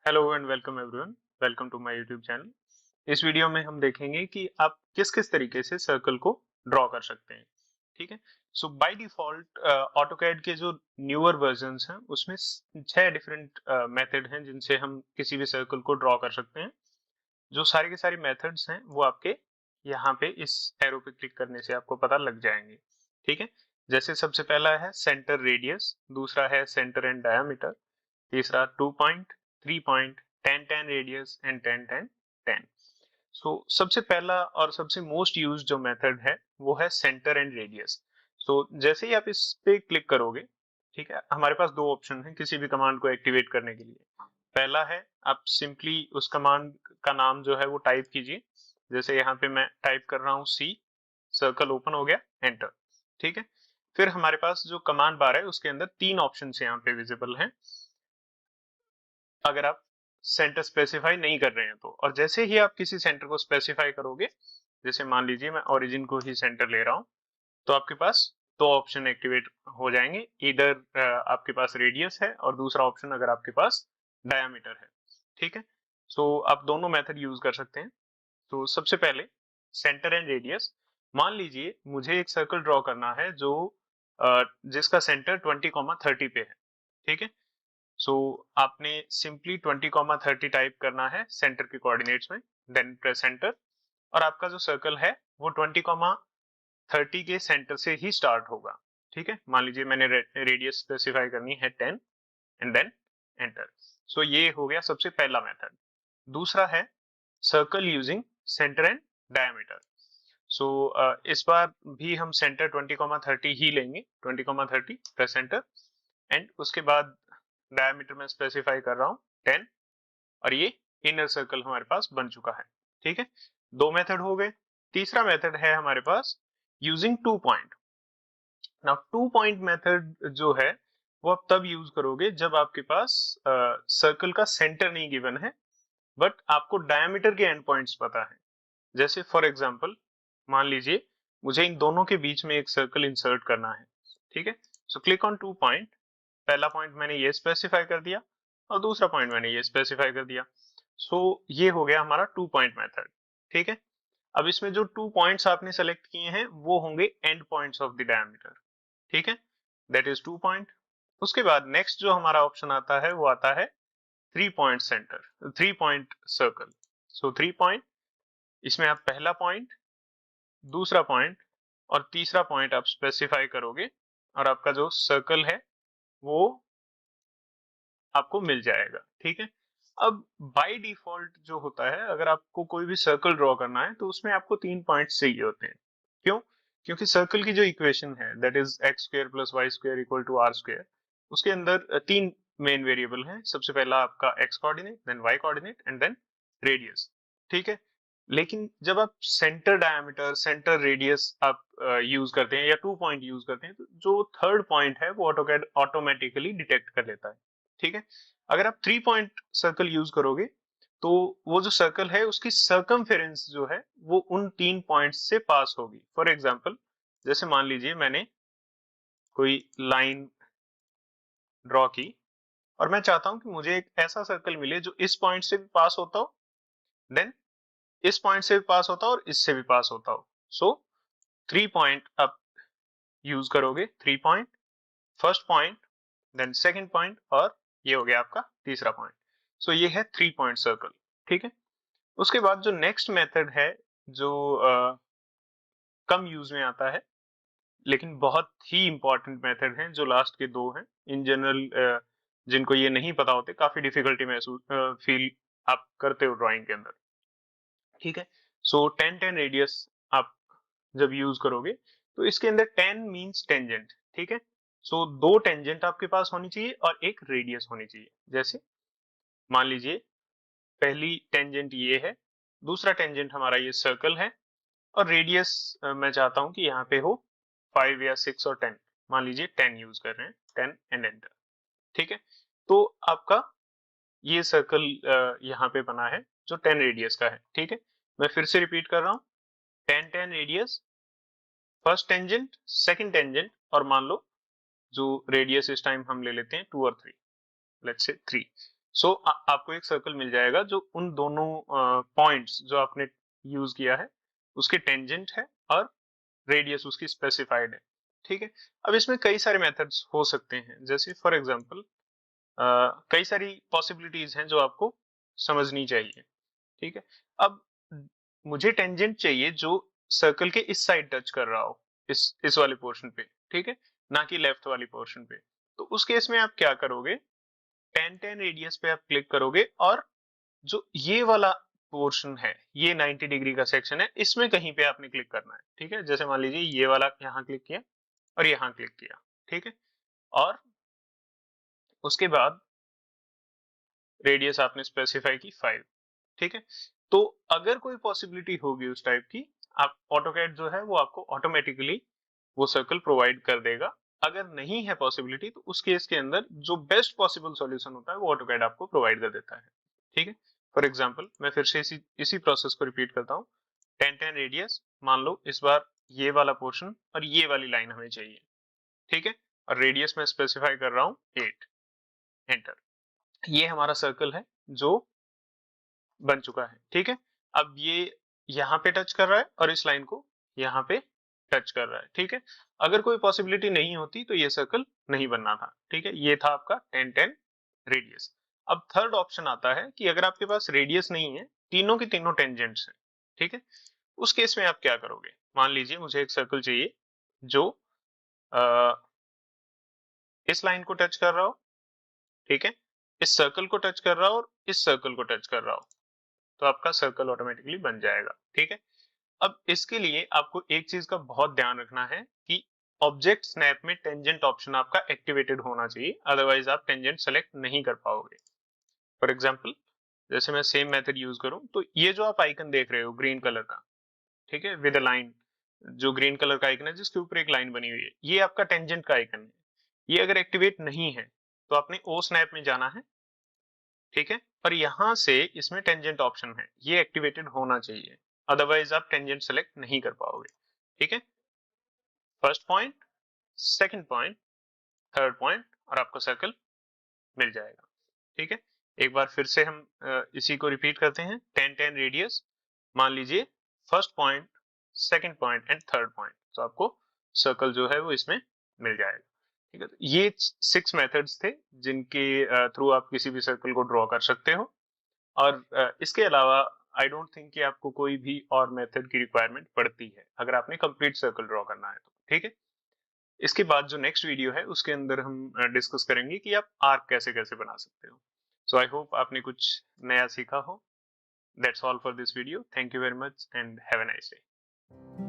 Hello and welcome everyone. Welcome to my YouTube channel. इस video में हम देखेंगे कि आप किस किस तरीके से सर्कल को ड्रॉ कर सकते हैं। ठीक है। सो बाय डिफॉल्ट ऑटोकैड के जो न्यूअर वर्जन्स हैं उसमें 6 डिफरेंट मेथड हैं जिनसे हम किसी भी सर्कल को ड्रॉ कर सकते हैं। जो सारे के सारे मेथड्स हैं वो आपके यहाँ पे इस एरो पे क्लिक करने से आपको पता लग जाएंगे। ठीक है। जैसे सबसे पहला है सेंटर रेडियस, दूसरा है सेंटर एंड डायामीटर, तीसरा 2 पॉइंट, 3 पॉइंट, 10 10 रेडियस एंड 10 10 10। सो सबसे पहला और सबसे मोस्ट यूज जो मेथड है वो है सेंटर एंड रेडियस। सो जैसे ही आप इस पे क्लिक करोगे, ठीक है, हमारे पास दो ऑप्शन है किसी भी कमांड को एक्टिवेट करने के लिए। पहला है आप सिंपली उस कमांड का नाम जो है वो टाइप कीजिए। जैसे यहाँ पे मैं टाइप कर रहा हूँ सी, सर्कल ओपन हो गया, एंटर। ठीक है। फिर हमारे पास जो कमांड बार है उसके अंदर तीन ऑप्शन यहाँ पे विजिबल हैं अगर आप सेंटर स्पेसिफाई नहीं कर रहे हैं तो। और जैसे ही आप किसी सेंटर को स्पेसिफाई करोगे, जैसे मान लीजिए मैं ओरिजिन को ही सेंटर ले रहा हूं, तो आपके पास दो ऑप्शन एक्टिवेट हो जाएंगे। इधर आपके पास रेडियस है और दूसरा ऑप्शन अगर आपके पास डायामीटर है। ठीक है। सो आप दोनों मेथड यूज कर सकते हैं। तो सबसे पहले सेंटर एंड रेडियस। मान लीजिए मुझे एक सर्कल ड्रॉ करना है जो जिसका सेंटर 20,30 पे है। ठीक है। सो आपने सिंपली 20,30 टाइप करना है सेंटर के कोऑर्डिनेट्स में, देन प्रेस एंटर। और आपका जो सर्कल है वो 20,30 के सेंटर से ही स्टार्ट होगा। ठीक है। मान लीजिए मैंने रेडियस स्पेसिफाई करनी है 10 एंड देन एंटर। सो ये हो गया सबसे पहला मेथड। दूसरा है circle using centre and diameter. So इस बार भी हम सेंटर 20,30 ही लेंगे। 20,30 प्रेस एंटर, एंड उसके बाद डायमीटर में स्पेसिफाई कर रहा हूँ 10। और ये इनर सर्कल हमारे पास बन चुका है। ठीक है। दो मेथड हो गए। तीसरा मेथड है हमारे पास using 2 point. Now 2 point method जो है वो आप तब यूज करोगे जब आपके पास सर्कल का सेंटर नहीं गिवन है, बट आपको डायमीटर के एंड पॉइंट्स पता है। जैसे फॉर एग्जांपल मान लीजिए मुझे इन दोनों के बीच में एक सर्कल इंसर्ट करना है। ठीक है। So click on 2 point. पहला पॉइंट मैंने ये स्पेसिफाई कर दिया और दूसरा पॉइंट मैंने ये स्पेसिफाई कर दिया। सो ये हो गया हमारा 2 पॉइंट मेथड। ठीक है। अब इसमें जो 2 पॉइंट्स आपने सेलेक्ट किए हैं वो होंगे and points of the diameter. ठीक है। That is 2 point. उसके बाद नेक्स्ट जो हमारा ऑप्शन आता है वो आता है 3 पॉइंट सेंटर, 3 पॉइंट सर्कल। सो 3 पॉइंट, इसमें आप पहला पॉइंट, दूसरा पॉइंट और तीसरा पॉइंट आप स्पेसिफाई करोगे और आपका जो सर्कल है वो आपको मिल जाएगा। ठीक है। अब बाय डिफॉल्ट जो होता है, अगर आपको कोई भी सर्कल ड्रॉ करना है तो उसमें आपको 3 पॉइंट चाहिए होते हैं। क्यों? क्योंकि सर्कल की जो इक्वेशन है that is x square plus y square equal to r square, उसके अंदर तीन मेन वेरिएबल हैं। सबसे पहला आपका x coordinate, then y coordinate and then radius. ठीक है। लेकिन जब आप सेंटर डायमीटर, सेंटर रेडियस आप यूज करते हैं या 2 पॉइंट यूज करते हैं, तो जो थर्ड पॉइंट है वो ऑटोकैड ऑटोमेटिकली डिटेक्ट कर लेता है। ठीक है। अगर आप 3 पॉइंट सर्कल यूज करोगे तो वो जो सर्कल है उसकी सर्कमफेरेंस जो है वो उन 3 पॉइंट्स से पास होगी। फॉर एग्जाम्पल जैसे मान लीजिए मैंने कोई लाइन ड्रॉ की और मैं चाहता हूं कि मुझे एक ऐसा सर्कल मिले जो इस पॉइंट से भी पास होता हो, देन इस पॉइंट से भी पास होता हो और इससे भी पास होता हो। सो 3 पॉइंट आप यूज करोगे। 3 point, first point, then second point और ये हो गया आपका तीसरा पॉइंट। सो ये है 3 पॉइंट सर्कल। ठीक है। उसके बाद जो नेक्स्ट मेथड है जो कम यूज में आता है लेकिन बहुत ही इंपॉर्टेंट मेथड है, जो लास्ट के दो हैं। इन जनरल जिनको ये नहीं पता होते काफी डिफिकल्टी महसूस फील आप करते हो ड्राइंग के अंदर। ठीक है। सो 10 10 रेडियस आप जब यूज करोगे तो इसके अंदर 10 मींस टेंजेंट। ठीक है। सो दो टेंजेंट आपके पास होनी चाहिए और एक रेडियस होनी चाहिए। जैसे मान लीजिए पहली टेंजेंट ये है, दूसरा टेंजेंट हमारा ये सर्कल है और रेडियस मैं चाहता हूं कि यहाँ पे हो 5 या 6 और 10। मान लीजिए 10 यूज कर रहे हैं, 10 एंड एंटर। ठीक है। तो आपका ये सर्कल यहाँ पे बना है जो 10 रेडियस का है। ठीक है। मैं फिर से रिपीट कर रहा हूँ, 10 10 radius, first tangent, second tangent और मान लो जो रेडियस इस टाइम हम ले लेते हैं 2 और 3, लेट्स से 3। सो आपको एक सर्कल मिल जाएगा जो उन दोनों पॉइंट्स जो आपने यूज किया है उसके टेंजेंट है और रेडियस उसकी स्पेसिफाइड है। ठीक है। अब इसमें कई सारे मेथड्स हो सकते हैं, जैसे फॉर एग्जांपल कई सारी पॉसिबिलिटीज हैं जो आपको समझनी चाहिए। ठीक है। अब मुझे टेंजेंट चाहिए जो सर्कल के इस साइड टच कर रहा हो, इस वाले पोर्शन पे। ठीक है, ना कि लेफ्ट वाली पोर्शन पे। तो उस केस में आप क्या करोगे, टेन टेन रेडियस पे आप क्लिक करोगे और जो ये वाला पोर्शन है, ये 90 डिग्री का सेक्शन है, इसमें कहीं पे आपने क्लिक करना है। ठीक है, जैसे मान लीजिए ये वाला यहाँ क्लिक किया और यहाँ क्लिक किया। ठीक है, और उसके बाद रेडियस आपने स्पेसिफाई की 5। ठीक है, तो अगर कोई पॉसिबिलिटी होगी उस टाइप की, आप ऑटोकैड जो है वो आपको ऑटोमेटिकली वो सर्कल प्रोवाइड कर देगा। अगर नहीं है पॉसिबिलिटी तो उस केस के अंदर जो बेस्ट पॉसिबल सॉल्यूशन होता है वो ऑटोकैड आपको प्रोवाइड कर देता है। ठीक है, फॉर एग्जांपल मैं फिर से इसी प्रोसेस को रिपीट करता हूँ। 10 10 रेडियस, मान लो इस बार ये वाला पोर्शन और ये वाली लाइन हमें चाहिए। ठीक है, और रेडियस में स्पेसिफाई कर रहा हूँ 8। एंटर। ये हमारा सर्कल है जो बन चुका है। ठीक है, अब ये यहाँ पे टच कर रहा है और इस लाइन को यहाँ पे टच कर रहा है। ठीक है, अगर कोई पॉसिबिलिटी नहीं होती तो ये सर्कल नहीं बनना था। ठीक है, ये था आपका 10 10 रेडियस। अब थर्ड ऑप्शन आता है कि अगर आपके पास रेडियस नहीं है, तीनों के तीनों टेंजेंट्स हैं। ठीक है, उस केस में आप क्या करोगे, मान लीजिए मुझे एक सर्कल चाहिए जो आ, इस लाइन को टच कर रहा हो। ठीक है, इस सर्कल को टच कर रहा हो और इस सर्कल को टच कर रहा हो, तो आपका सर्कल ऑटोमेटिकली बन जाएगा। ठीक है, अब इसके लिए आपको एक चीज का बहुत ध्यान रखना है कि ऑब्जेक्ट स्नैप में टेंजेंट ऑप्शन आपका एक्टिवेटेड होना चाहिए, अदरवाइज आप टेंजेंट सेलेक्ट नहीं कर पाओगे। फॉर एग्जांपल जैसे मैं सेम मेथड यूज करूं तो ये जो आप आइकन देख रहे हो ग्रीन कलर का, ठीक है, विद अ लाइन, जो ग्रीन कलर का आइकन है जिसके ऊपर एक लाइन बनी हुई है, ये आपका टेंजेंट का आइकन है। ये अगर एक्टिवेट नहीं है तो आपने ओ स्नैप में जाना है। ठीक है, और यहां से इसमें टेंजेंट ऑप्शन है, ये एक्टिवेटेड होना चाहिए, अदरवाइज आप टेंजेंट सेलेक्ट नहीं कर पाओगे। ठीक है, first point, second point, third point, और आपको सर्कल मिल जाएगा। ठीक है, एक बार फिर से हम इसी को रिपीट करते हैं। 10 10 रेडियस, मान लीजिए first point, second point and third point, तो आपको सर्कल जो है वो इसमें मिल जाएगा। ठीक है, तो ये 6 मेथड्स थे जिनके थ्रू आप किसी भी सर्कल को ड्रॉ कर सकते हो। और इसके अलावा आई डोंट थिंक कि आपको कोई भी और मेथड की रिक्वायरमेंट पड़ती है अगर आपने कंप्लीट सर्कल ड्रॉ करना है तो। ठीक है, इसके बाद जो नेक्स्ट वीडियो है उसके अंदर हम डिस्कस करेंगे कि आप आर्क कैसे कैसे बना सकते हो। सो आई होप आपने कुछ नया सीखा हो। That's all for this video. Thank you very much and have a nice day.